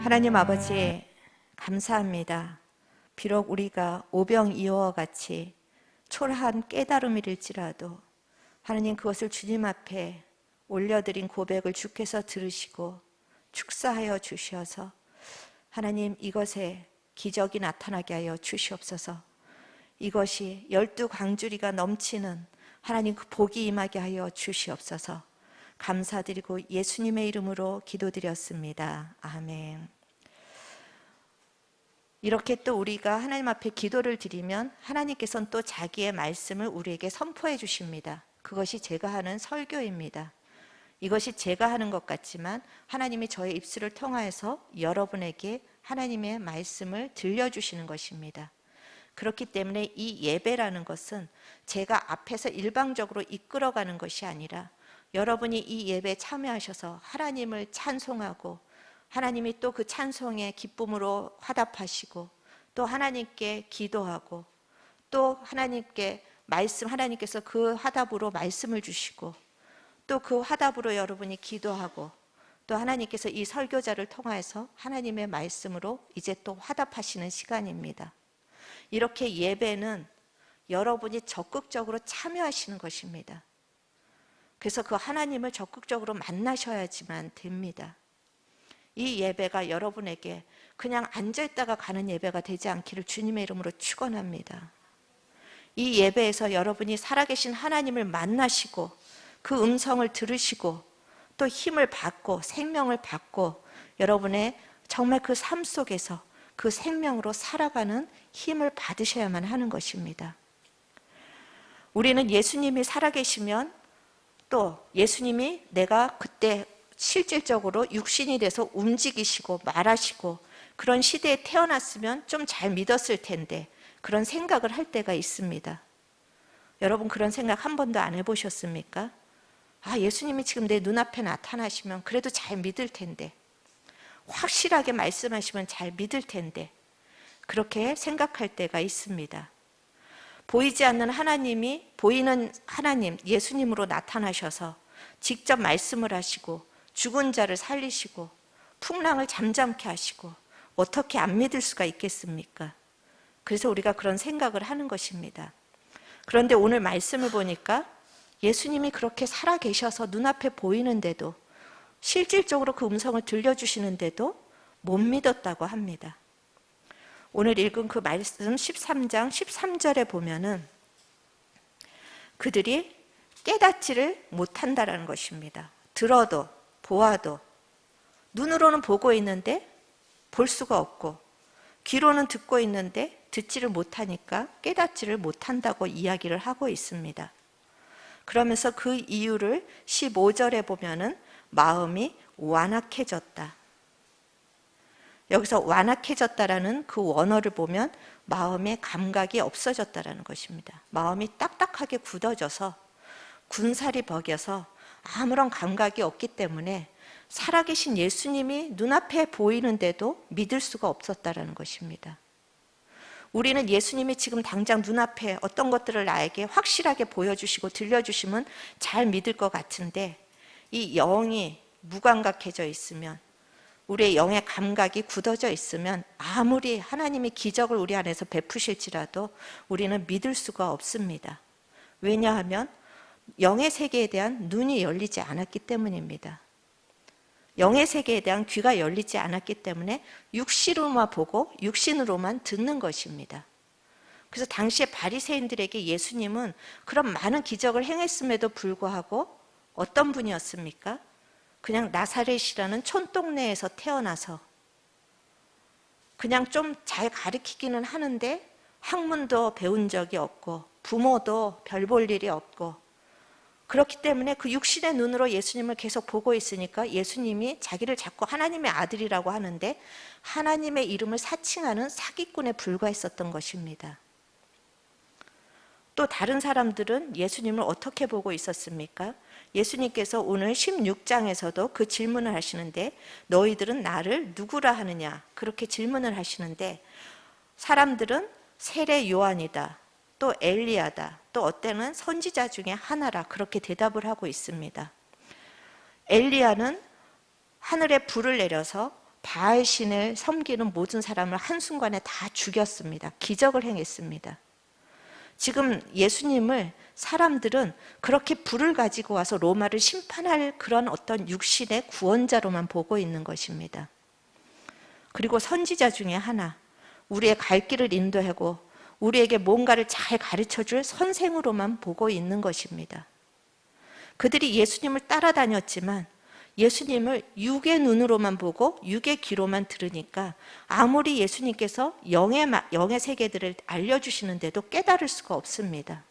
하나님 아버지, 감사합니다. 비록 우리가 오병이어와 같이 초라한 깨달음일지라도 하나님, 그것을 주님 앞에 올려드린 고백을 주께서 들으시고 축사하여 주셔서 하나님, 이것에 기적이 나타나게 하여 주시옵소서. 이것이 12광주리가 넘치는 하나님 그 복이 임하게 하여 주시옵소서. 감사드리고 예수님의 이름으로 기도드렸습니다. 아멘. 이렇게 또 우리가 하나님 앞에 기도를 드리면 하나님께서는 또 자기의 말씀을 우리에게 선포해 주십니다. 그것이 제가 하는 설교입니다. 이것이 제가 하는 것 같지만 하나님이 저의 입술을 통하여서 여러분에게 하나님의 말씀을 들려주시는 것입니다. 그렇기 때문에 이 예배라는 것은 제가 앞에서 일방적으로 이끌어가는 것이 아니라 여러분이 이 예배에 참여하셔서 하나님을 찬송하고 하나님이 또 그 찬송의 기쁨으로 화답하시고 또 하나님께 기도하고 또 하나님께서 그 화답으로 말씀을 주시고 또 그 화답으로 여러분이 기도하고 또 하나님께서 이 설교자를 통해서 하나님의 말씀으로 이제 또 화답하시는 시간입니다. 이렇게 예배는 여러분이 적극적으로 참여하시는 것입니다. 그래서 그 하나님을 적극적으로 만나셔야지만 됩니다. 이 예배가 여러분에게 그냥 앉아있다가 가는 예배가 되지 않기를 주님의 이름으로 축원합니다. 이 예배에서 여러분이 살아계신 하나님을 만나시고 그 음성을 들으시고 또 힘을 받고 생명을 받고 여러분의 정말 그 삶 속에서 그 생명으로 살아가는 힘을 받으셔야만 하는 것입니다. 우리는 예수님이 살아계시면 또 예수님이 내가 그때 실질적으로 육신이 돼서 움직이시고 말하시고 그런 시대에 태어났으면 좀 잘 믿었을 텐데 그런 생각을 할 때가 있습니다. 여러분, 그런 생각 한 번도 안 해보셨습니까? 예수님이 지금 내 눈앞에 나타나시면 그래도 잘 믿을 텐데, 확실하게 말씀하시면 잘 믿을 텐데, 그렇게 생각할 때가 있습니다. 보이지 않는 하나님이 보이는 하나님 예수님으로 나타나셔서 직접 말씀을 하시고 죽은 자를 살리시고 풍랑을 잠잠케 하시고 어떻게 안 믿을 수가 있겠습니까? 그래서 우리가 그런 생각을 하는 것입니다. 그런데 오늘 말씀을 보니까 예수님이 그렇게 살아계셔서 눈앞에 보이는데도 실질적으로 그 음성을 들려주시는데도 못 믿었다고 합니다. 오늘 읽은 그 말씀 13장 13절에 보면은 그들이 깨닫지를 못한다라는 것입니다. 들어도 보아도 눈으로는 보고 있는데 볼 수가 없고 귀로는 듣고 있는데 듣지를 못하니까 깨닫지를 못한다고 이야기를 하고 있습니다. 그러면서 그 이유를 15절에 보면은 마음이 완악해졌다. 여기서 완악해졌다라는 그 원어를 보면 마음의 감각이 없어졌다라는 것입니다. 마음이 딱딱하게 굳어져서 군살이 벗겨서 아무런 감각이 없기 때문에 살아계신 예수님이 눈앞에 보이는데도 믿을 수가 없었다라는 것입니다. 우리는 예수님이 지금 당장 눈앞에 어떤 것들을 나에게 확실하게 보여주시고 들려주시면 잘 믿을 것 같은데 이 영이 무감각해져 있으면 우리의 영의 감각이 굳어져 있으면 아무리 하나님이 기적을 우리 안에서 베푸실지라도 우리는 믿을 수가 없습니다. 왜냐하면 영의 세계에 대한 눈이 열리지 않았기 때문입니다. 영의 세계에 대한 귀가 열리지 않았기 때문에 육신으로만 보고 육신으로만 듣는 것입니다. 그래서 당시에 바리새인들에게 예수님은 그런 많은 기적을 행했음에도 불구하고 어떤 분이었습니까? 그냥 나사렛이라는 촌동네에서 태어나서 그냥 좀 잘 가르치기는 하는데 학문도 배운 적이 없고 부모도 별 볼 일이 없고 그렇기 때문에 그 육신의 눈으로 예수님을 계속 보고 있으니까 예수님이 자기를 자꾸 하나님의 아들이라고 하는데 하나님의 이름을 사칭하는 사기꾼에 불과했었던 것입니다. 또 다른 사람들은 예수님을 어떻게 보고 있었습니까? 예수님께서 오늘 16장에서도 그 질문을 하시는데 너희들은 나를 누구라 하느냐 그렇게 질문을 하시는데 사람들은 세례 요한이다, 또 엘리야다, 또 어때는 선지자 중에 하나라 그렇게 대답을 하고 있습니다. 엘리야는 하늘에 불을 내려서 바알 신을 섬기는 모든 사람을 한순간에 다 죽였습니다. 기적을 행했습니다. 지금 예수님을 사람들은 그렇게 불을 가지고 와서 로마를 심판할 그런 어떤 육신의 구원자로만 보고 있는 것입니다. 그리고 선지자 중에 하나, 우리의 갈 길을 인도하고 우리에게 뭔가를 잘 가르쳐줄 선생으로만 보고 있는 것입니다. 그들이 예수님을 따라다녔지만 예수님을 육의 눈으로만 보고 육의 귀로만 들으니까 아무리 예수님께서 영의 세계들을 알려주시는데도 깨달을 수가 없습니다.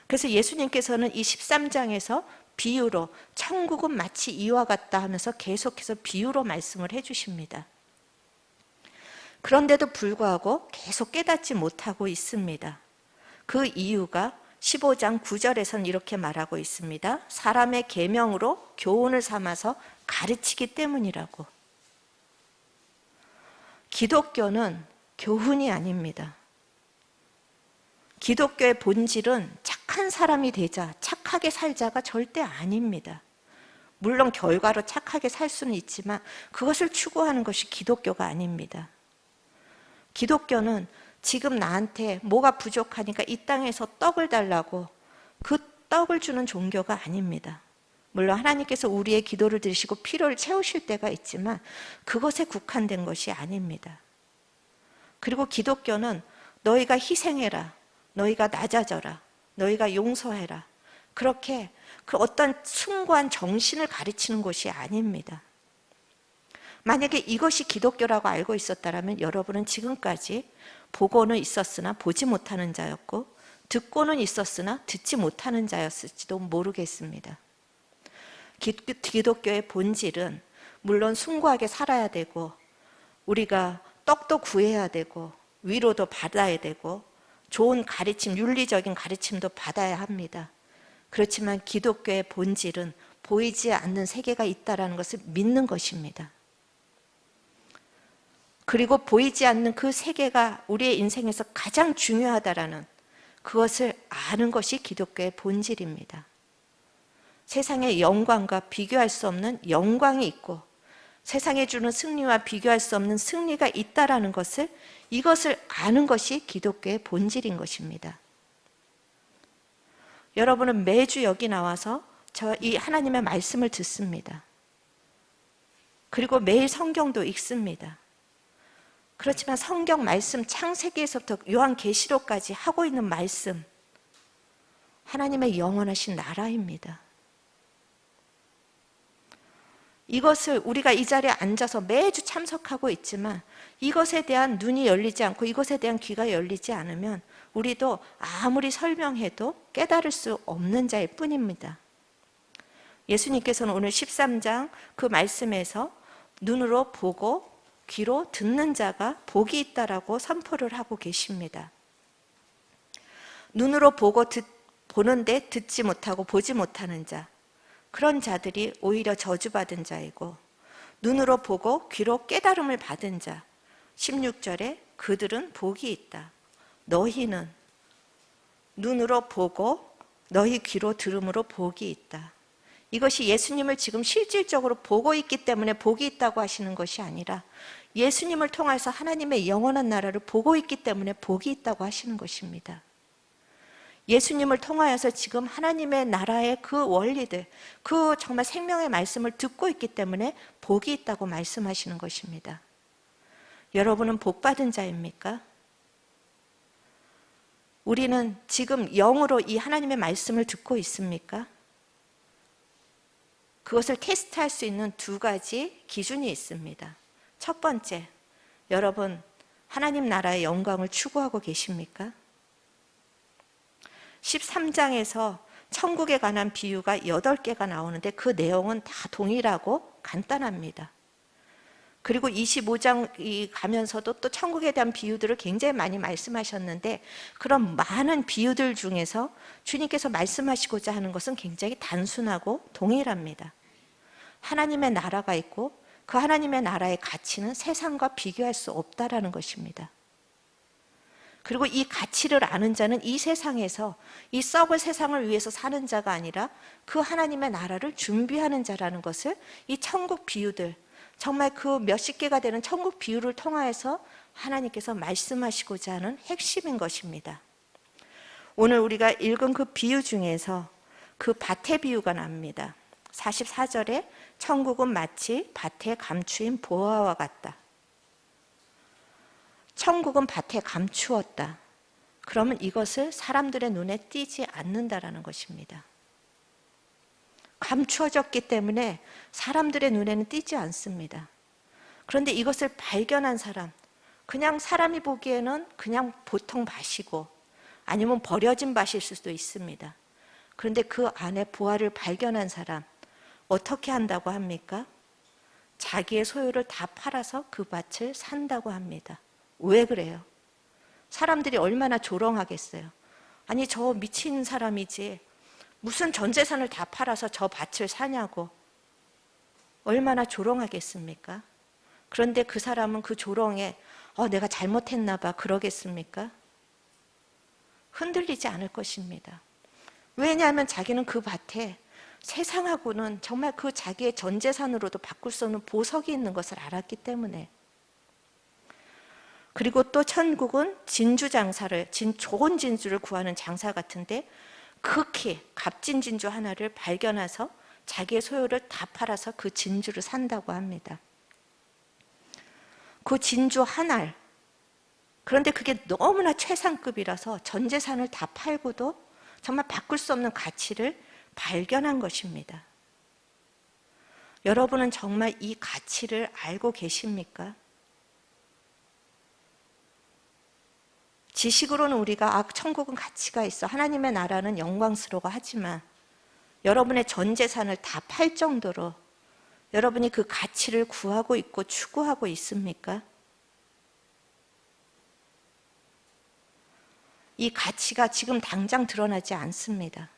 그래서 예수님께서는 이 13장에서 비유로 천국은 마치 이와 같다 하면서 계속해서 비유로 말씀을 해주십니다. 그런데도 불구하고 계속 깨닫지 못하고 있습니다. 그 이유가 15장 9절에서는 이렇게 말하고 있습니다. 사람의 계명으로 교훈을 삼아서 가르치기 때문이라고. 기독교는 교훈이 아닙니다. 기독교의 본질은 착한 사람이 되자, 착하게 살자가 절대 아닙니다. 물론 결과로 착하게 살 수는 있지만 그것을 추구하는 것이 기독교가 아닙니다. 기독교는 지금 나한테 뭐가 부족하니까 이 땅에서 떡을 달라고 그 떡을 주는 종교가 아닙니다. 물론 하나님께서 우리의 기도를 들으시고 필요를 채우실 때가 있지만 그것에 국한된 것이 아닙니다. 그리고 기독교는 너희가 희생해라, 너희가 낮아져라, 너희가 용서해라, 그렇게 그 어떤 숭고한 정신을 가르치는 것이 아닙니다. 만약에 이것이 기독교라고 알고 있었다면 여러분은 지금까지 보고는 있었으나 보지 못하는 자였고 듣고는 있었으나 듣지 못하는 자였을지도 모르겠습니다. 기독교의 본질은 물론 숭고하게 살아야 되고 우리가 떡도 구해야 되고 위로도 받아야 되고 좋은 가르침, 윤리적인 가르침도 받아야 합니다. 그렇지만 기독교의 본질은 보이지 않는 세계가 있다는 것을 믿는 것입니다. 그리고 보이지 않는 그 세계가 우리의 인생에서 가장 중요하다라는 그것을 아는 것이 기독교의 본질입니다. 세상의 영광과 비교할 수 없는 영광이 있고 세상에 주는 승리와 비교할 수 없는 승리가 있다라는 것을 이것을 아는 것이 기독교의 본질인 것입니다. 여러분은 매주 여기 나와서 이 하나님의 말씀을 듣습니다. 그리고 매일 성경도 읽습니다. 그렇지만 성경 말씀 창세기에서부터 요한계시록까지 하고 있는 말씀, 하나님의 영원하신 나라입니다. 이것을 우리가 이 자리에 앉아서 매주 참석하고 있지만 이것에 대한 눈이 열리지 않고 이것에 대한 귀가 열리지 않으면 우리도 아무리 설명해도 깨달을 수 없는 자일 뿐입니다. 예수님께서는 오늘 13장 그 말씀에서 눈으로 보고 귀로 듣는 자가 복이 있다라고 선포를 하고 계십니다. 눈으로 보는데 듣지 못하고 보지 못하는 자, 그런 자들이 오히려 저주받은 자이고 눈으로 보고 귀로 깨달음을 받은 자, 16절에 그들은 복이 있다. 너희는 눈으로 보고 너희 귀로 들음으로 복이 있다. 이것이 예수님을 지금 실질적으로 보고 있기 때문에 복이 있다고 하시는 것이 아니라 예수님을 통해서 하나님의 영원한 나라를 보고 있기 때문에 복이 있다고 하시는 것입니다. 예수님을 통하여서 지금 하나님의 나라의 그 원리들, 그 정말 생명의 말씀을 듣고 있기 때문에 복이 있다고 말씀하시는 것입니다. 여러분은 복받은 자입니까? 우리는 지금 영으로 이 하나님의 말씀을 듣고 있습니까? 그것을 테스트할 수 있는 두 가지 기준이 있습니다. 첫 번째, 여러분 하나님 나라의 영광을 추구하고 계십니까? 13장에서 천국에 관한 비유가 8개가 나오는데 그 내용은 다 동일하고 간단합니다. 그리고 25장이 가면서도 또 천국에 대한 비유들을 굉장히 많이 말씀하셨는데 그런 많은 비유들 중에서 주님께서 말씀하시고자 하는 것은 굉장히 단순하고 동일합니다. 하나님의 나라가 있고 그 하나님의 나라의 가치는 세상과 비교할 수 없다라는 것입니다. 그리고 이 가치를 아는 자는 이 세상에서 이 썩을 세상을 위해서 사는 자가 아니라 그 하나님의 나라를 준비하는 자라는 것을 이 천국 비유들, 정말 그 몇십 개가 되는 천국 비유를 통하여서 하나님께서 말씀하시고자 하는 핵심인 것입니다. 오늘 우리가 읽은 그 비유 중에서 그 밭의 비유가 납니다. 44절에 천국은 마치 밭에 감추인 보화와 같다. 천국은 밭에 감추었다. 그러면 이것을 사람들의 눈에 띄지 않는다라는 것입니다. 감추어졌기 때문에 사람들의 눈에는 띄지 않습니다. 그런데 이것을 발견한 사람, 그냥 사람이 보기에는 그냥 보통 밭이고 아니면 버려진 밭일 수도 있습니다. 그런데 그 안에 보화를 발견한 사람, 어떻게 한다고 합니까? 자기의 소유를 다 팔아서 그 밭을 산다고 합니다. 왜 그래요? 사람들이 얼마나 조롱하겠어요. 아니 저 미친 사람이지 무슨 전 재산을 다 팔아서 저 밭을 사냐고 얼마나 조롱하겠습니까? 그런데 그 사람은 그 조롱에 내가 잘못했나 봐 그러겠습니까? 흔들리지 않을 것입니다. 왜냐하면 자기는 그 밭에 세상하고는 정말 그 자기의 전 재산으로도 바꿀 수 없는 보석이 있는 것을 알았기 때문에. 그리고 또 천국은 진주 장사를, 좋은 진주를 구하는 장사 같은데 극히 값진 진주 하나를 발견해서 자기의 소유를 다 팔아서 그 진주를 산다고 합니다. 그 진주 한 알, 그런데 그게 너무나 최상급이라서 전 재산을 다 팔고도 정말 바꿀 수 없는 가치를 발견한 것입니다. 여러분은 정말 이 가치를 알고 계십니까? 지식으로는 우리가 천국은 가치가 있어, 하나님의 나라는 영광스러워 하지만 여러분의 전 재산을 다 팔 정도로 여러분이 그 가치를 구하고 있고 추구하고 있습니까? 이 가치가 지금 당장 드러나지 않습니다.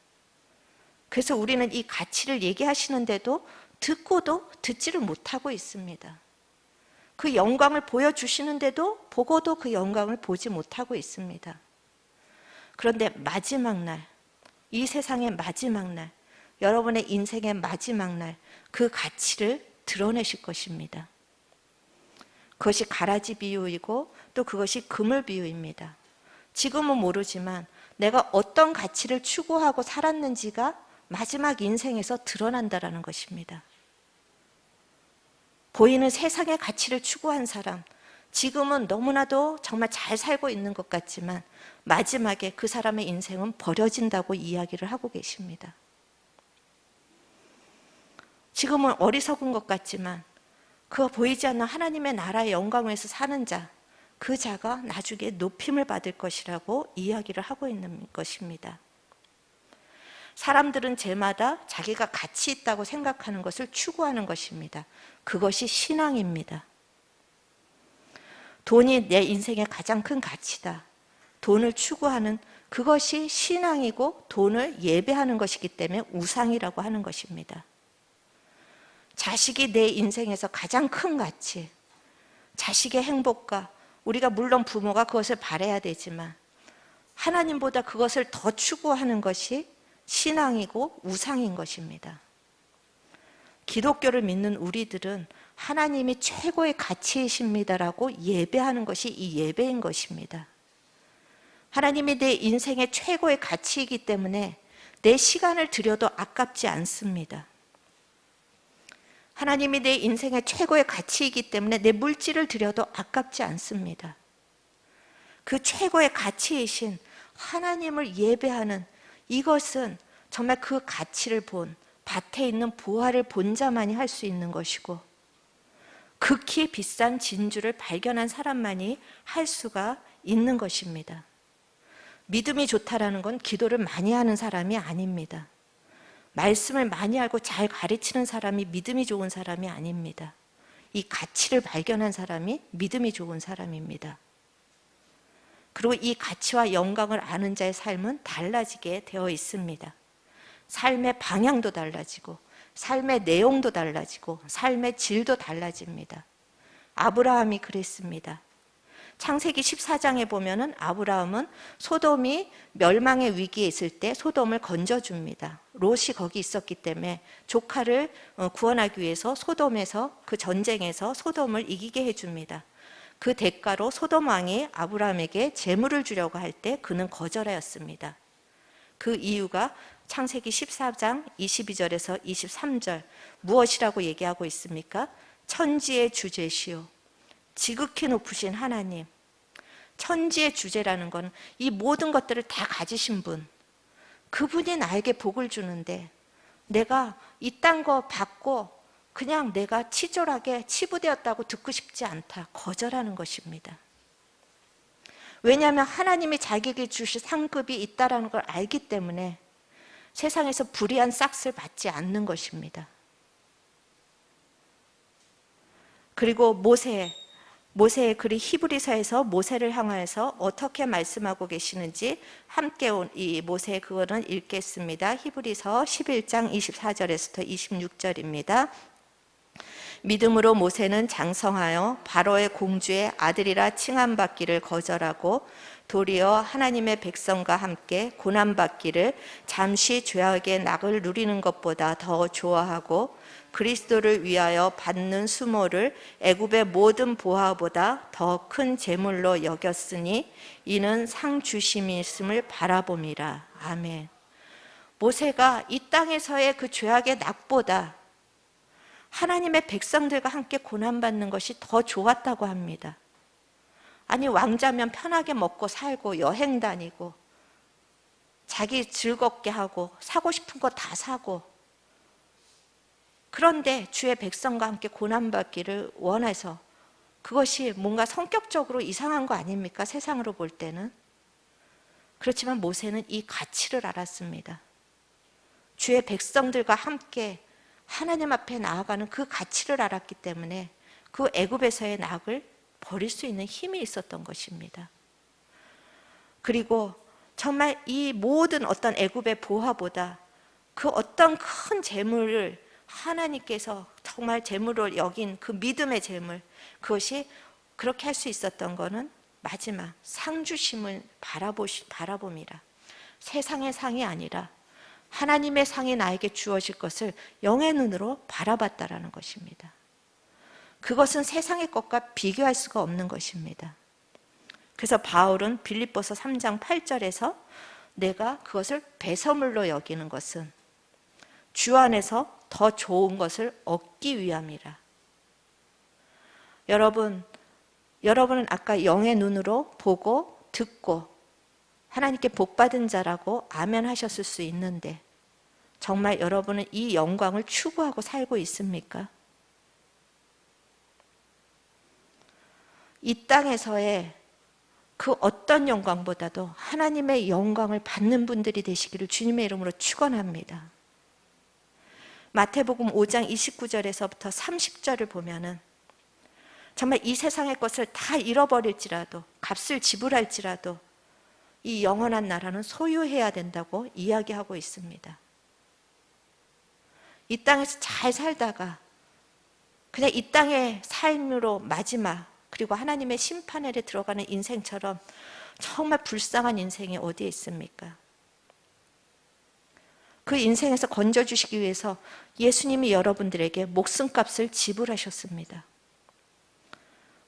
그래서 우리는 이 가치를 얘기하시는데도 듣고도 듣지를 못하고 있습니다. 그 영광을 보여주시는데도 보고도 그 영광을 보지 못하고 있습니다. 그런데 마지막 날, 이 세상의 마지막 날, 여러분의 인생의 마지막 날, 그 가치를 드러내실 것입니다. 그것이 가라지 비유이고 또 그것이 그물 비유입니다. 지금은 모르지만 내가 어떤 가치를 추구하고 살았는지가 마지막 인생에서 드러난다라는 것입니다. 보이는 세상의 가치를 추구한 사람, 지금은 너무나도 정말 잘 살고 있는 것 같지만 마지막에 그 사람의 인생은 버려진다고 이야기를 하고 계십니다. 지금은 어리석은 것 같지만 그 보이지 않는 하나님의 나라의 영광을 위해서 사는 자, 그 자가 나중에 높임을 받을 것이라고 이야기를 하고 있는 것입니다. 사람들은 제마다 자기가 가치 있다고 생각하는 것을 추구하는 것입니다. 그것이 신앙입니다. 돈이 내 인생의 가장 큰 가치다. 돈을 추구하는 그것이 신앙이고 돈을 예배하는 것이기 때문에 우상이라고 하는 것입니다. 자식이 내 인생에서 가장 큰 가치, 자식의 행복과 우리가 물론 부모가 그것을 바라야 되지만 하나님보다 그것을 더 추구하는 것이 신앙이고 우상인 것입니다. 기독교를 믿는 우리들은 하나님이 최고의 가치이십니다라고 예배하는 것이 이 예배인 것입니다. 하나님이 내 인생의 최고의 가치이기 때문에 내 시간을 들여도 아깝지 않습니다. 하나님이 내 인생의 최고의 가치이기 때문에 내 물질을 들여도 아깝지 않습니다. 그 최고의 가치이신 하나님을 예배하는 이것은 정말 그 가치를 본, 밭에 있는 보화를 본 자만이 할 수 있는 것이고 극히 비싼 진주를 발견한 사람만이 할 수가 있는 것입니다. 믿음이 좋다라는 건 기도를 많이 하는 사람이 아닙니다. 말씀을 많이 알고 잘 가르치는 사람이 믿음이 좋은 사람이 아닙니다. 이 가치를 발견한 사람이 믿음이 좋은 사람입니다. 그리고 이 가치와 영광을 아는 자의 삶은 달라지게 되어 있습니다. 삶의 방향도 달라지고 삶의 내용도 달라지고 삶의 질도 달라집니다. 아브라함이 그랬습니다. 창세기 14장에 보면은 아브라함은 소돔이 멸망의 위기에 있을 때 소돔을 건져줍니다. 롯이 거기 있었기 때문에 조카를 구원하기 위해서 소돔에서 그 전쟁에서 소돔을 이기게 해줍니다. 그 대가로 소돔 왕이 아브라함에게 재물을 주려고 할 때 그는 거절하였습니다. 그 이유가 창세기 14장 22절에서 23절 무엇이라고 얘기하고 있습니까? 천지의 주제시오 지극히 높으신 하나님. 천지의 주제라는 건 이 모든 것들을 다 가지신 분, 그분이 나에게 복을 주는데 내가 이딴 거 받고 그냥 내가 치졸하게 치부되었다고 듣고 싶지 않다. 거절하는 것입니다. 왜냐하면 하나님이 자기에게 주실 상급이 있다는 걸 알기 때문에 세상에서 불의한 싹을 받지 않는 것입니다. 그리고 모세의 글이 히브리서에서 모세를 향하여서 어떻게 말씀하고 계시는지 함께 이 모세의 그거는 읽겠습니다. 히브리서 11장 24절에서 26절입니다. 믿음으로 모세는 장성하여 바로의 공주의 아들이라 칭함받기를 거절하고 도리어 하나님의 백성과 함께 고난받기를 잠시 죄악의 낙을 누리는 것보다 더 좋아하고 그리스도를 위하여 받는 수모를 애굽의 모든 보화보다 더 큰 재물로 여겼으니 이는 상 주심이 있음을 바라봄이라. 아멘. 모세가 이 땅에서의 그 죄악의 낙보다 하나님의 백성들과 함께 고난받는 것이 더 좋았다고 합니다. 아니 왕자면 편하게 먹고 살고 여행 다니고 자기 즐겁게 하고 사고 싶은 거 다 사고, 그런데 주의 백성과 함께 고난받기를 원해서 그것이 뭔가 성격적으로 이상한 거 아닙니까? 세상으로 볼 때는. 그렇지만 모세는 이 가치를 알았습니다. 주의 백성들과 함께 하나님 앞에 나아가는 그 가치를 알았기 때문에 그 애굽에서의 낙을 버릴 수 있는 힘이 있었던 것입니다. 그리고 정말 이 모든 어떤 애굽의 보화보다 그 어떤 큰 재물을 하나님께서 정말 재물을 여긴 그 믿음의 재물, 그것이 그렇게 할 수 있었던 것은 마지막 상주심을 바라봄이라. 세상의 상이 아니라 하나님의 상이 나에게 주어질 것을 영의 눈으로 바라봤다라는 것입니다. 그것은 세상의 것과 비교할 수가 없는 것입니다. 그래서 바울은 빌립보서 3장 8절에서 내가 그것을 배설물로 여기는 것은 주 안에서 더 좋은 것을 얻기 위함이라. 여러분은 아까 영의 눈으로 보고 듣고 하나님께 복받은 자라고 아멘 하셨을 수 있는데 정말 여러분은 이 영광을 추구하고 살고 있습니까? 이 땅에서의 그 어떤 영광보다도 하나님의 영광을 받는 분들이 되시기를 주님의 이름으로 축원합니다. 마태복음 5장 29절에서부터 30절을 보면은 정말 이 세상의 것을 다 잃어버릴지라도 값을 지불할지라도 이 영원한 나라는 소유해야 된다고 이야기하고 있습니다. 이 땅에서 잘 살다가 그냥 이 땅의 삶으로 마지막 그리고 하나님의 심판에 들어가는 인생처럼 정말 불쌍한 인생이 어디에 있습니까? 그 인생에서 건져주시기 위해서 예수님이 여러분들에게 목숨값을 지불하셨습니다.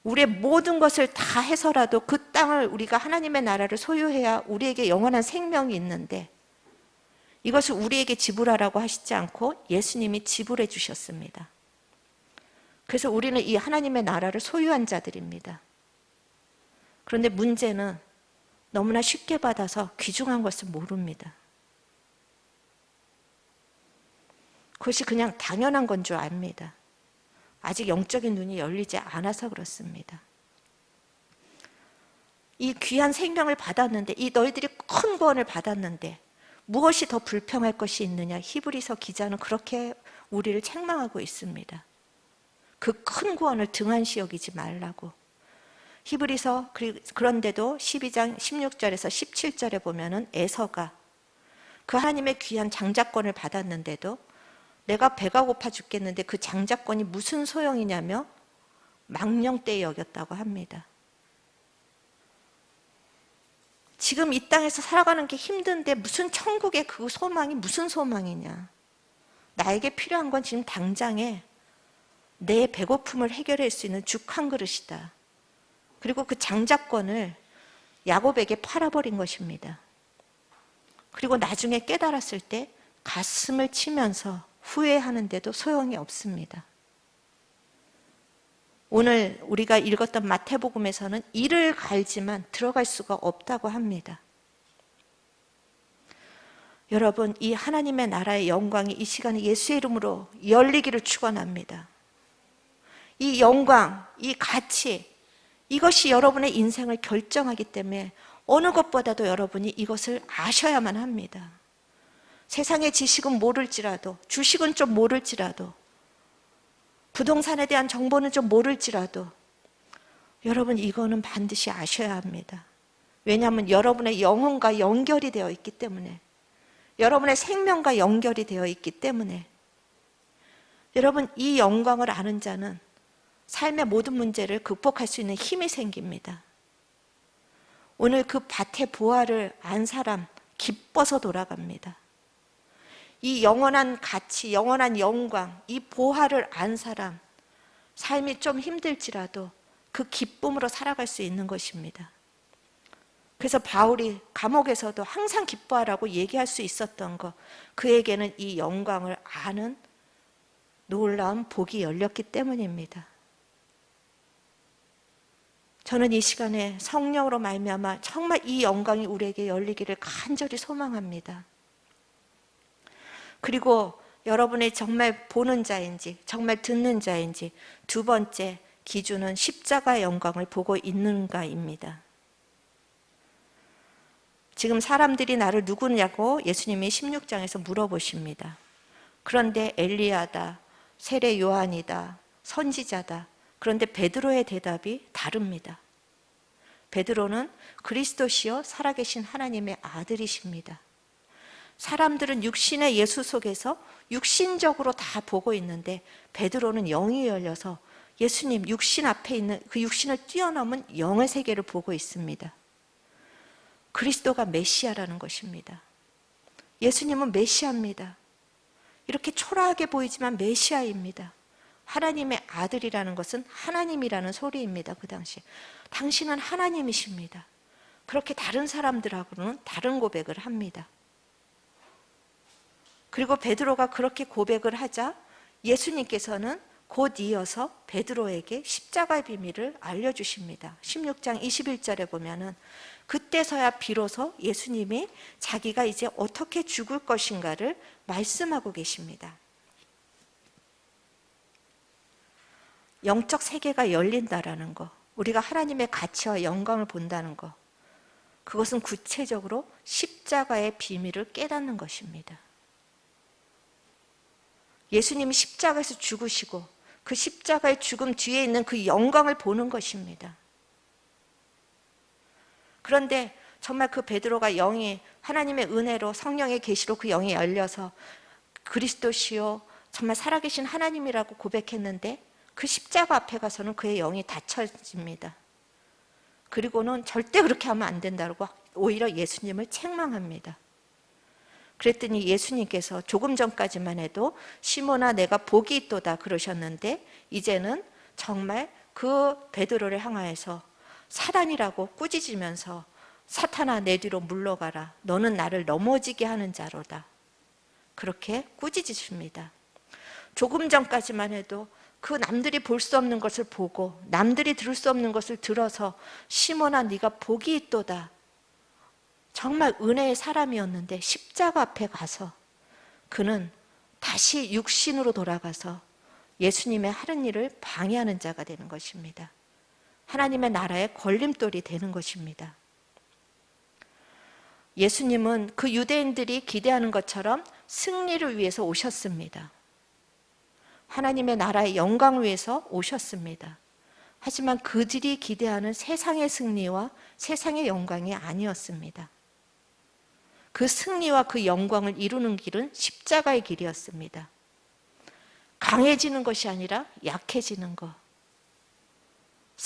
우리의 모든 것을 다 해서라도 그 땅을 우리가 하나님의 나라를 소유해야 우리에게 영원한 생명이 있는데 이것을 우리에게 지불하라고 하시지 않고 예수님이 지불해 주셨습니다. 그래서 우리는 이 하나님의 나라를 소유한 자들입니다. 그런데 문제는 너무나 쉽게 받아서 귀중한 것을 모릅니다. 그것이 그냥 당연한 건 줄 압니다. 아직 영적인 눈이 열리지 않아서 그렇습니다. 이 귀한 생명을 받았는데, 이 너희들이 큰 구원을 받았는데 무엇이 더 불평할 것이 있느냐? 히브리서 기자는 그렇게 우리를 책망하고 있습니다. 그 큰 구원을 등한시 여기지 말라고. 히브리서 그런데도 12장 16절에서 17절에 보면은 에서가 그 하나님의 귀한 장자권을 받았는데도 내가 배가 고파 죽겠는데 그 장자권이 무슨 소용이냐며 망령되이 여겼다고 합니다. 지금 이 땅에서 살아가는 게 힘든데 무슨 천국의 그 소망이 무슨 소망이냐. 나에게 필요한 건 지금 당장에 내 배고픔을 해결할 수 있는 죽 한 그릇이다. 그리고 그 장자권을 야곱에게 팔아버린 것입니다. 그리고 나중에 깨달았을 때 가슴을 치면서 후회하는데도 소용이 없습니다. 오늘 우리가 읽었던 마태복음에서는 이를 갈지만 들어갈 수가 없다고 합니다. 여러분, 이 하나님의 나라의 영광이 이 시간에 예수의 이름으로 열리기를 축원합니다. 이 영광, 이 가치, 이것이 여러분의 인생을 결정하기 때문에 어느 것보다도 여러분이 이것을 아셔야만 합니다. 세상의 지식은 모를지라도, 주식은 좀 모를지라도, 부동산에 대한 정보는 좀 모를지라도 여러분 이거는 반드시 아셔야 합니다. 왜냐하면 여러분의 영혼과 연결이 되어 있기 때문에, 여러분의 생명과 연결이 되어 있기 때문에, 여러분 이 영광을 아는 자는 삶의 모든 문제를 극복할 수 있는 힘이 생깁니다. 오늘 그 밭의 보화를 안 사람 기뻐서 돌아갑니다. 이 영원한 가치, 영원한 영광, 이 보화를 안 사람 삶이 좀 힘들지라도 그 기쁨으로 살아갈 수 있는 것입니다. 그래서 바울이 감옥에서도 항상 기뻐하라고 얘기할 수 있었던 것, 그에게는 이 영광을 아는 놀라운 복이 열렸기 때문입니다. 저는 이 시간에 성령으로 말미암아 정말 이 영광이 우리에게 열리기를 간절히 소망합니다. 그리고 여러분이 정말 보는 자인지 정말 듣는 자인지 두 번째 기준은 십자가의 영광을 보고 있는가입니다. 지금 사람들이 나를 누구냐고 예수님이 16장에서 물어보십니다. 그런데 엘리야다, 세례 요한이다, 선지자다. 그런데 베드로의 대답이 다릅니다. 베드로는 그리스도시요 살아계신 하나님의 아들이십니다. 사람들은 육신의 예수 속에서 육신적으로 다 보고 있는데 베드로는 영이 열려서 예수님 육신 앞에 있는 그 육신을 뛰어넘은 영의 세계를 보고 있습니다. 그리스도가 메시아라는 것입니다. 예수님은 메시아입니다. 이렇게 초라하게 보이지만 메시아입니다. 하나님의 아들이라는 것은 하나님이라는 소리입니다. 그 당시에 당신은 하나님이십니다. 그렇게 다른 사람들하고는 다른 고백을 합니다. 그리고 베드로가 그렇게 고백을 하자 예수님께서는 곧 이어서 베드로에게 십자가의 비밀을 알려주십니다. 16장 21절에 보면은 그때서야 비로소 예수님이 자기가 이제 어떻게 죽을 것인가를 말씀하고 계십니다. 영적 세계가 열린다라는 거, 우리가 하나님의 가치와 영광을 본다는 거, 그것은 구체적으로 십자가의 비밀을 깨닫는 것입니다. 예수님이 십자가에서 죽으시고 그 십자가의 죽음 뒤에 있는 그 영광을 보는 것입니다. 그런데 정말 그 베드로가 영이 하나님의 은혜로 성령의 계시로 그 영이 열려서 그리스도시요 정말 살아계신 하나님이라고 고백했는데 그 십자가 앞에 가서는 그의 영이 닫혀집니다. 그리고는 절대 그렇게 하면 안 된다고 오히려 예수님을 책망합니다. 그랬더니 예수님께서 조금 전까지만 해도 시몬아 내가 복이 있도다 그러셨는데 이제는 정말 그 베드로를 향하여서 사단이라고 꾸짖으면서 사탄아 내 뒤로 물러가라 너는 나를 넘어지게 하는 자로다 그렇게 꾸짖으십니다. 조금 전까지만 해도 그 남들이 볼 수 없는 것을 보고 남들이 들을 수 없는 것을 들어서 시몬아 네가 복이 있도다 정말 은혜의 사람이었는데 십자가 앞에 가서 그는 다시 육신으로 돌아가서 예수님의 하는 일을 방해하는 자가 되는 것입니다. 하나님의 나라의 걸림돌이 되는 것입니다. 예수님은 그 유대인들이 기대하는 것처럼 승리를 위해서 오셨습니다. 하나님의 나라의 영광을 위해서 오셨습니다. 하지만 그들이 기대하는 세상의 승리와 세상의 영광이 아니었습니다. 그 승리와 그 영광을 이루는 길은 십자가의 길이었습니다. 강해지는 것이 아니라 약해지는 것.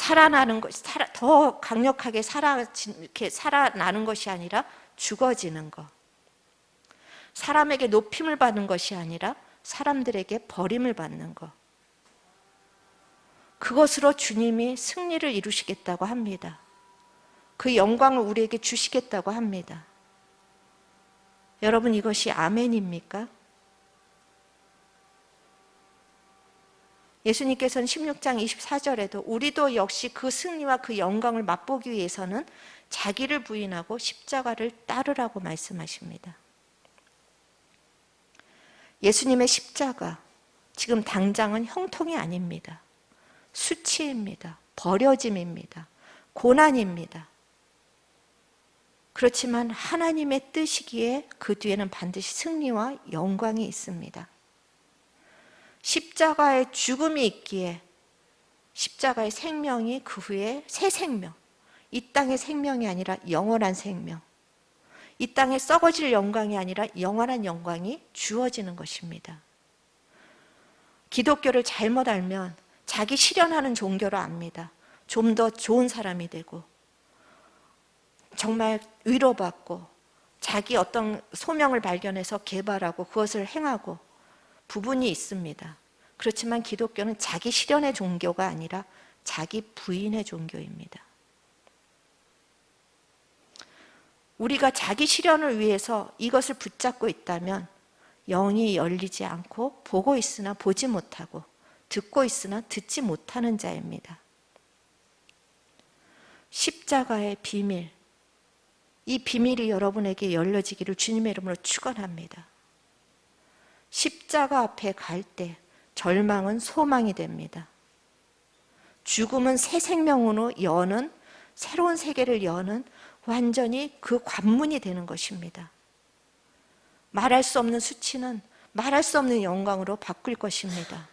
살아나는 것, 더 강력하게 이렇게 살아나는 것이 아니라 죽어지는 것. 사람에게 높임을 받는 것이 아니라 사람들에게 버림을 받는 것. 그것으로 주님이 승리를 이루시겠다고 합니다. 그 영광을 우리에게 주시겠다고 합니다. 여러분, 이것이 아멘입니까? 예수님께서는 16장 24절에도 우리도 역시 그 승리와 그 영광을 맛보기 위해서는 자기를 부인하고 십자가를 따르라고 말씀하십니다. 예수님의 십자가, 지금 당장은 형통이 아닙니다. 수치입니다. 버려짐입니다. 고난입니다. 그렇지만 하나님의 뜻이기에 그 뒤에는 반드시 승리와 영광이 있습니다. 십자가의 죽음이 있기에 십자가의 생명이 그 후에 새 생명, 이 땅의 생명이 아니라 영원한 생명, 이 땅에 썩어질 영광이 아니라 영원한 영광이 주어지는 것입니다. 기독교를 잘못 알면 자기 실현하는 종교로 압니다. 좀 더 좋은 사람이 되고 정말 위로받고 자기 어떤 소명을 발견해서 개발하고 그것을 행하고 부분이 있습니다. 그렇지만 기독교는 자기 실현의 종교가 아니라 자기 부인의 종교입니다. 우리가 자기 실현을 위해서 이것을 붙잡고 있다면 영이 열리지 않고 보고 있으나 보지 못하고 듣고 있으나 듣지 못하는 자입니다. 십자가의 비밀, 이 비밀이 여러분에게 열려지기를 주님의 이름으로 축원합니다. 십자가 앞에 갈 때 절망은 소망이 됩니다. 죽음은 새 생명으로 여는, 새로운 세계를 여는 완전히 그 관문이 되는 것입니다. 말할 수 없는 수치는 말할 수 없는 영광으로 바꿀 것입니다.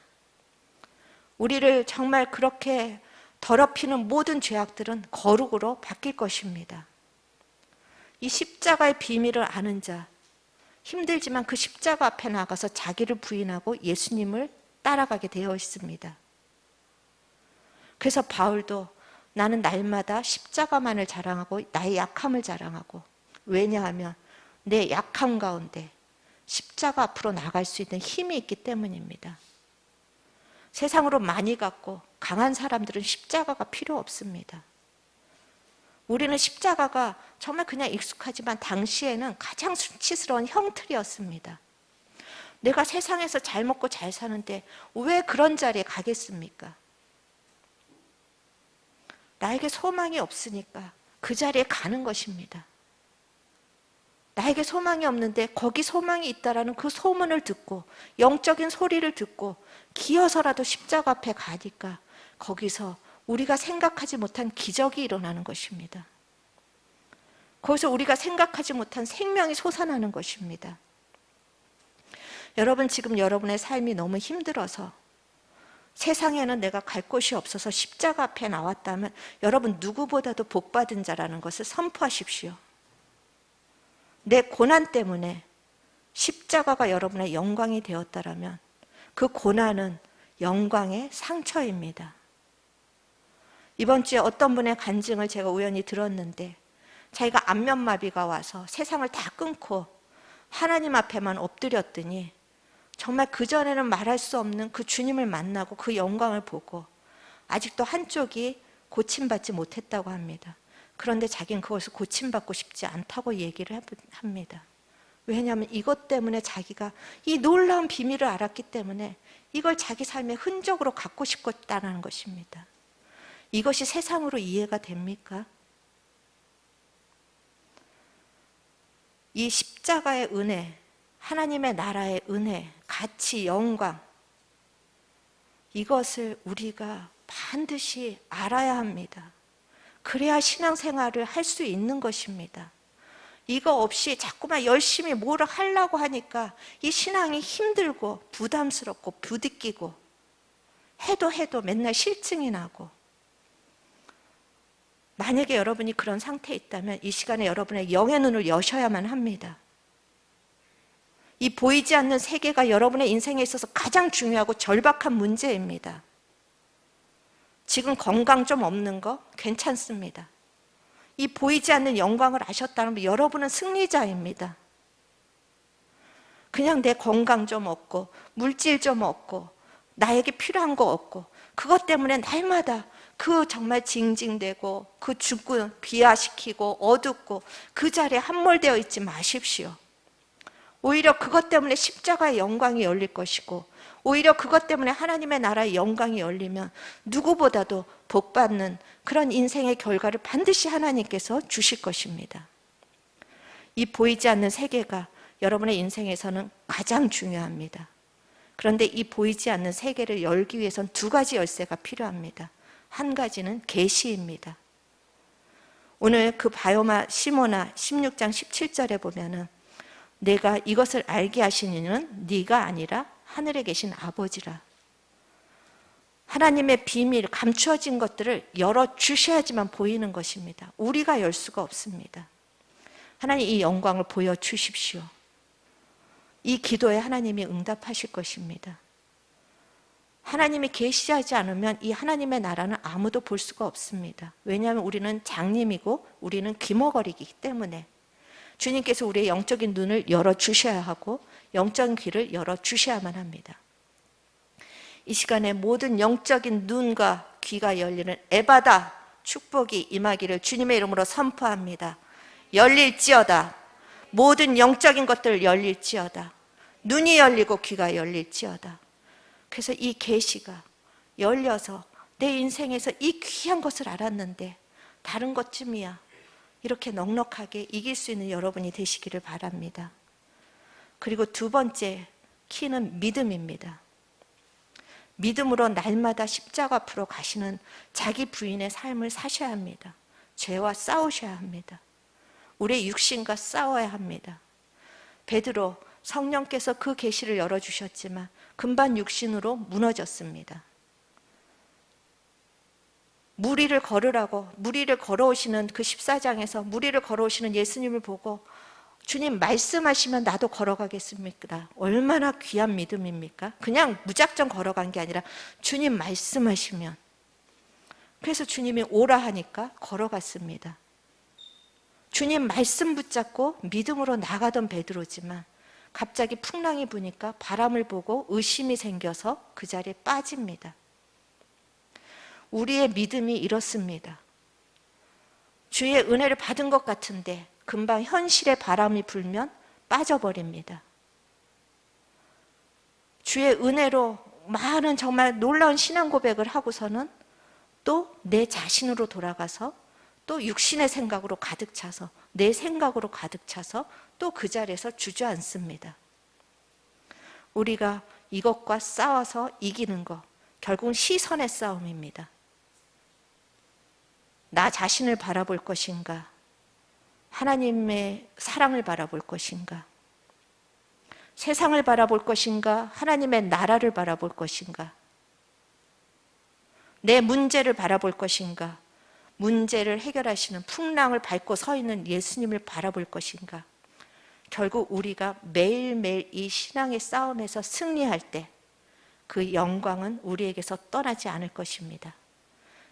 우리를 정말 그렇게 더럽히는 모든 죄악들은 거룩으로 바뀔 것입니다. 이 십자가의 비밀을 아는 자, 힘들지만 그 십자가 앞에 나가서 자기를 부인하고 예수님을 따라가게 되어 있습니다. 그래서 바울도 나는 날마다 십자가만을 자랑하고 나의 약함을 자랑하고, 왜냐하면 내 약함 가운데 십자가 앞으로 나갈 수 있는 힘이 있기 때문입니다. 세상으로 많이 갖고 강한 사람들은 십자가가 필요 없습니다. 우리는 십자가가 정말 그냥 익숙하지만 당시에는 가장 수치스러운 형틀이었습니다. 내가 세상에서 잘 먹고 잘 사는데 왜 그런 자리에 가겠습니까? 나에게 소망이 없으니까 그 자리에 가는 것입니다. 나에게 소망이 없는데 거기 소망이 있다라는 그 소문을 듣고 영적인 소리를 듣고 기어서라도 십자가 앞에 가니까 거기서 우리가 생각하지 못한 기적이 일어나는 것입니다. 거기서 우리가 생각하지 못한 생명이 솟아나는 것입니다. 여러분, 지금 여러분의 삶이 너무 힘들어서 세상에는 내가 갈 곳이 없어서 십자가 앞에 나왔다면 여러분 누구보다도 복받은 자라는 것을 선포하십시오. 내 고난 때문에 십자가가 여러분의 영광이 되었다라면 그 고난은 영광의 상처입니다. 이번 주에 어떤 분의 간증을 제가 우연히 들었는데 자기가 안면마비가 와서 세상을 다 끊고 하나님 앞에만 엎드렸더니 정말 그전에는 말할 수 없는 그 주님을 만나고 그 영광을 보고 아직도 한쪽이 고침받지 못했다고 합니다. 그런데 자기는 그것을 고침받고 싶지 않다고 얘기를 합니다. 왜냐하면 이것 때문에 자기가 이 놀라운 비밀을 알았기 때문에 이걸 자기 삶의 흔적으로 갖고 싶었다는 것입니다. 이것이 세상으로 이해가 됩니까? 이 십자가의 은혜, 하나님의 나라의 은혜, 가치, 영광, 이것을 우리가 반드시 알아야 합니다. 그래야 신앙생활을 할 수 있는 것입니다. 이거 없이 자꾸만 열심히 뭐를 하려고 하니까 이 신앙이 힘들고 부담스럽고 부딪히고 해도 맨날 실증이 나고, 만약에 여러분이 그런 상태에 있다면 이 시간에 여러분의 영의 눈을 여셔야만 합니다. 이 보이지 않는 세계가 여러분의 인생에 있어서 가장 중요하고 절박한 문제입니다. 지금 건강 좀 없는 거 괜찮습니다. 이 보이지 않는 영광을 아셨다면 여러분은 승리자입니다. 그냥 내 건강 좀 없고 물질 좀 없고 나에게 필요한 거 없고 그것 때문에 날마다 그 정말 징징대고 그 죽고 비하시키고 어둡고 그 자리에 함몰되어 있지 마십시오. 오히려 그것 때문에 십자가의 영광이 열릴 것이고 오히려 그것 때문에 하나님의 나라의 영광이 열리면 누구보다도 복받는 그런 인생의 결과를 반드시 하나님께서 주실 것입니다. 이 보이지 않는 세계가 여러분의 인생에서는 가장 중요합니다. 그런데 이 보이지 않는 세계를 열기 위해서는 두 가지 열쇠가 필요합니다. 한 가지는 계시입니다. 오늘 그 바요마 시모나 16장 17절에 보면은 내가 이것을 알게 하신 이는 네가 아니라 하늘에 계신 아버지라. 하나님의 비밀, 감추어진 것들을 열어주셔야지만 보이는 것입니다. 우리가 열 수가 없습니다. 하나님 이 영광을 보여주십시오. 이 기도에 하나님이 응답하실 것입니다. 하나님이 계시하지 않으면 이 하나님의 나라는 아무도 볼 수가 없습니다. 왜냐하면 우리는 장님이고 우리는 귀머거리이기 때문에 주님께서 우리의 영적인 눈을 열어주셔야 하고 영적인 귀를 열어주셔야만 합니다. 이 시간에 모든 영적인 눈과 귀가 열리는 에바다 축복이 임하기를 주님의 이름으로 선포합니다. 열릴지어다. 모든 영적인 것들 열릴지어다. 눈이 열리고 귀가 열릴지어다. 그래서 이 계시가 열려서 내 인생에서 이 귀한 것을 알았는데 다른 것쯤이야 이렇게 넉넉하게 이길 수 있는 여러분이 되시기를 바랍니다. 그리고 두 번째 키는 믿음입니다. 믿음으로 날마다 십자가 앞으로 가시는 자기 부인의 삶을 사셔야 합니다. 죄와 싸우셔야 합니다. 우리의 육신과 싸워야 합니다. 베드로 성령께서 그 계시를 열어주셨지만 금반 육신으로 무너졌습니다. 무리를 걸으라고 무리를 걸어오시는 그 14장에서 무리를 걸어오시는 예수님을 보고 주님 말씀하시면 나도 걸어가겠습니까? 얼마나 귀한 믿음입니까? 그냥 무작정 걸어간 게 아니라 주님 말씀하시면, 그래서 주님이 오라 하니까 걸어갔습니다. 주님 말씀 붙잡고 믿음으로 나가던 베드로지만 갑자기 풍랑이 부니까 바람을 보고 의심이 생겨서 그 자리에 빠집니다. 우리의 믿음이 이렇습니다. 주의 은혜를 받은 것 같은데 금방 현실의 바람이 불면 빠져버립니다. 주의 은혜로 많은 정말 놀라운 신앙 고백을 하고서는 또 내 자신으로 돌아가서 또 육신의 생각으로 가득 차서 내 생각으로 가득 차서 또 그 자리에서 주저앉습니다. 우리가 이것과 싸워서 이기는 것, 결국은 시선의 싸움입니다. 나 자신을 바라볼 것인가? 하나님의 사랑을 바라볼 것인가? 세상을 바라볼 것인가? 하나님의 나라를 바라볼 것인가? 내 문제를 바라볼 것인가? 문제를 해결하시는 풍랑을 밟고 서 있는 예수님을 바라볼 것인가? 결국 우리가 매일매일 이 신앙의 싸움에서 승리할 때 그 영광은 우리에게서 떠나지 않을 것입니다.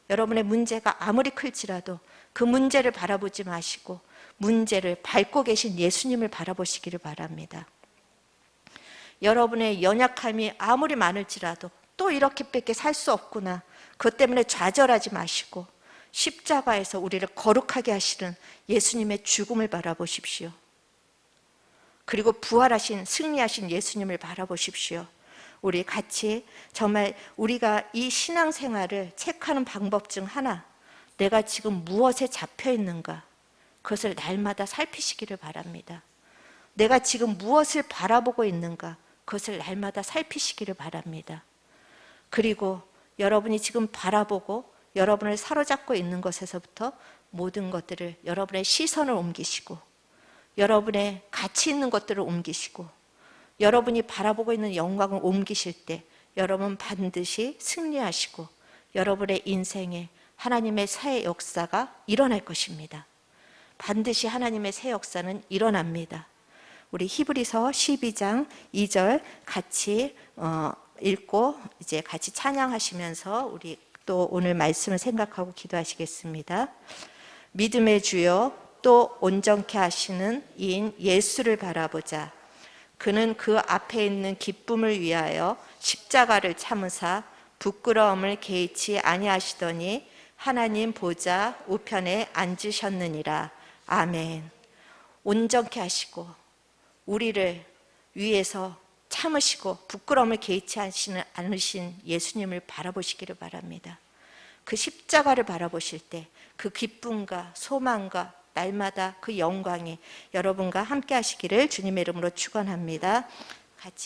여러분의 문제가 아무리 클지라도 그 문제를 바라보지 마시고 문제를 밟고 계신 예수님을 바라보시기를 바랍니다. 여러분의 연약함이 아무리 많을지라도 또 이렇게밖에 살 수 없구나, 그것 때문에 좌절하지 마시고 십자가에서 우리를 거룩하게 하시는 예수님의 죽음을 바라보십시오. 그리고 부활하신 승리하신 예수님을 바라보십시오. 우리 같이 정말 우리가 이 신앙생활을 체크하는 방법 중 하나, 내가 지금 무엇에 잡혀 있는가, 그것을 날마다 살피시기를 바랍니다. 내가 지금 무엇을 바라보고 있는가, 그것을 날마다 살피시기를 바랍니다. 그리고 여러분이 지금 바라보고 여러분을 사로잡고 있는 것에서부터 모든 것들을, 여러분의 시선을 옮기시고 여러분의 가치 있는 것들을 옮기시고 여러분이 바라보고 있는 영광을 옮기실 때 여러분 반드시 승리하시고 여러분의 인생에 하나님의 새 역사가 일어날 것입니다. 반드시 하나님의 새 역사는 일어납니다. 우리 히브리서 12장 2절 같이 읽고 이제 같이 찬양하시면서 우리 또 오늘 말씀을 생각하고 기도하시겠습니다. 믿음의 주여 또 온전케 하시는 이인 예수를 바라보자. 그는 그 앞에 있는 기쁨을 위하여 십자가를 참으사 부끄러움을 개의치 아니하시더니 하나님 보좌 우편에 앉으셨느니라. 아멘. 온전케 하시고 우리를 위해서 참으시고 부끄러움을 개의치 않으신 예수님을 바라보시기를 바랍니다. 그 십자가를 바라보실 때 그 기쁨과 소망과 날마다 그 영광이 여러분과 함께 하시기를 주님의 이름으로 축원합니다.